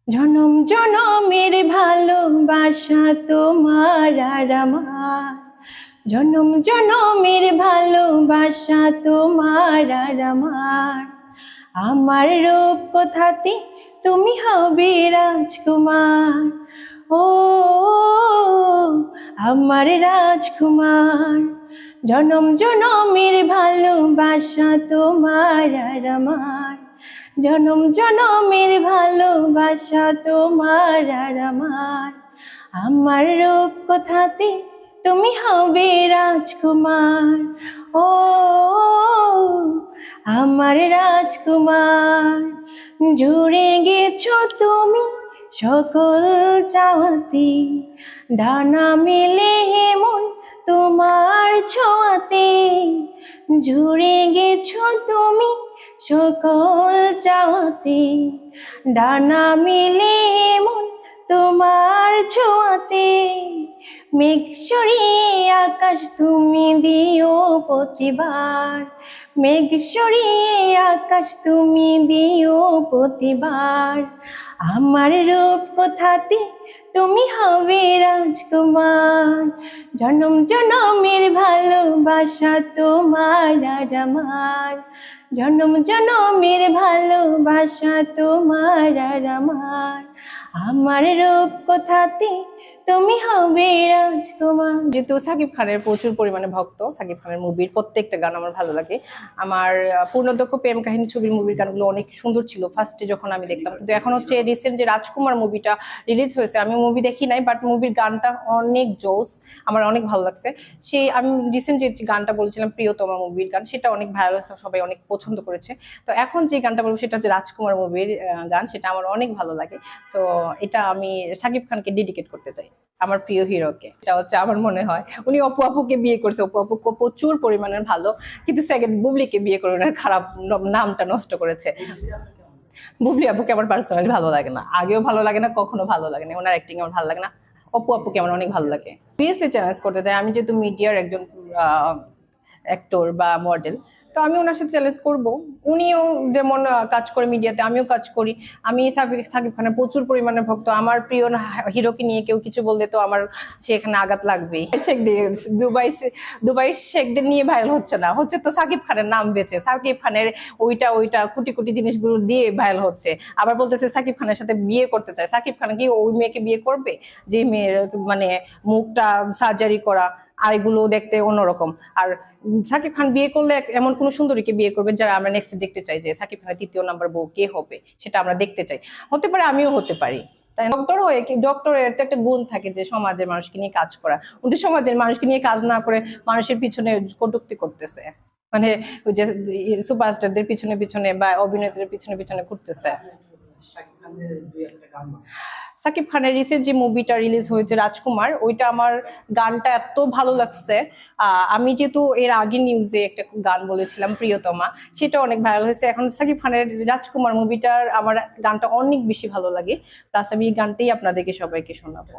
জনম জনমের ভালোবাসা তোমার আর আমার, জনম জনমের ভালোবাসা তোমার আর আমার। আমার রূপ কথাতে তুমি হবে রাজকুমার, ও আমার রাজকুমার। জনম জনমের ভালোবাসা তোমার আর আমার, জনম জনমের ভালোবাসা তোমার আর আমার। আমার রূপ কথাতে তুমি হবে রাজকুমার, ও আমার রাজকুমার। জুড়ে গেছো তুমি সকল চাওয়াতে, ডানা মেলে এমন তোমার ছোঁয়াতে। জুড়ে গেছো তুমি সকল চাওয়াতে, ডানা মেলে এমন তোমার ছোঁয়াতে। মেঘ সরিয়ে আকাশ তুমি দিও প্রতিবার, মেঘ সরিয়ে আকাশ তুমি দিও প্রতিবার। আমার রূপ কথাতে তুমি হবে রাজকুমার, জনম জনমের ভালোবাসা তোমার আর আমার, জনম জনমের ভালোবাসা তোমার আর আমার। আমার রূপ কথাতে তুমি হবে রাজকুমার। যেহেতু সাকিব খানের প্রচুর পরিমাণে ভক্ত, সাকিব খানের মুভির প্রত্যেকটা গান আমার ভালো লাগে। আমার পূর্ণদক্ষ প্রেম কাহিনী ছবির মুভির গানগুলো অনেক সুন্দর ছিল ফার্স্টে যখন আমি দেখতাম, কিন্তু এখন হচ্ছে রিসেন্ট যে রাজকুমার মুভিটা রিলিজ হয়েছে, আমি মুভি দেখি নাই, বাট মুভির গানটা অনেক জোস, আমার অনেক ভালো লাগছে। সেই আমি রিসেন্ট যে গানটা বলেছিলাম প্রিয়তমা মুভির গান, সেটা অনেক ভাইরাল হয়েছে, সবাই অনেক পছন্দ করেছে। তো এখন যে গানটা বলবো সেটা হচ্ছে রাজকুমার মুভির গান, সেটা আমার অনেক ভালো লাগে। তো এটা আমি সাকিব খানকে ডেডিকেট করতে চাই, আমার প্রিয় হিরোকে। এটা হচ্ছে আমার মনে হয় উনি অপু আপুকে বিয়ে করছে, অপু আপু প্রচুর পরিমাণে ভালো, কিন্তু সেকেন্ড বুবলিকে বিয়ে করে ওনার খারাপ নামটা নষ্ট করেছে। বুবলি আপুকে আমার পার্সোনালি ভালো লাগে না, আগেও ভালো লাগে না, কখনো ভালো লাগে না, ওনার অ্যাক্টিং আমার ভালো লাগে না। অপু আপুকে আমার অনেক ভালো লাগে। বিএসসি চ্যালেঞ্জ করতে দেয়, আমি যেহেতু মিডিয়ার একজন অ্যাক্টর বা মডেল, তো আমি ওনার সাথে চ্যালেঞ্জ করবো। উনিও যেমন কাজ করে মিডিয়াতে, আমিও কাজ করি। আমি সাকিব খানের প্রচুর পরিমাণে ভক্ত, আমার প্রিয় হিরোকে নিয়ে কেউ কিছু বললে তো আমার সেখানে আঘাত লাগবেই। দুবাই শেখদের নিয়ে ভাইরাল হচ্ছে না, হচ্ছে তো সাকিব খানের নাম বেঁচে, সাকিব খানের ওইটা ওইটা কোটি কোটি জিনিসগুলো দিয়ে ভাইরাল হচ্ছে। আবার বলতেছে সাকিব খানের সাথে বিয়ে করতে চায়, সাকিব খান কি ওই মেয়েকে বিয়ে করবে যে মেয়ের মানে মুখটা সার্জারি করা আর এগুলো দেখতে অন্যরকম? আর সাকিব খান বিয়ে করলে এমন কোন সুন্দরীকে বিয়ে করবে যারা আমরা নেক্সট দেখতে চাই, যে সাকিব খানের তৃতীয় নাম্বার বউ কে হবে, সেটা আমরা দেখতে চাই। হতে পারে আমিও হতে পারি, তাই ডক্টর হয়ে কি, ডক্টরের তো একটা গুণ থাকে যে সমাজের মানুষকে নিয়ে কাজ করা। উনি সমাজের মানুষকে নিয়ে কাজ না করে মানুষের পিছনে কটূক্তি করতেছে, মানে ওই যে সুপারস্টারদের পিছনে পিছনে বা অভিনেত্রীদের পিছনে পিছনে ঘুরতেছে। সাকিব খানের রিসেন্ট যে মুভিটা রিলিজ হয়েছে রাজকুমার, ওইটা আমার গানটা এত ভালো লাগছে। আমি যেহেতু এর আগে নিউজে একটা গান বলেছিলাম প্রিয়তমা, সেটা অনেক ভাইরাল হয়েছে। এখন সাকিব খানের রাজকুমার মুভিটার আমার গানটা অনেক বেশি ভালো লাগে, প্লাস আমি এই গানটাই আপনাদেরকে সবাইকে শোনাবো।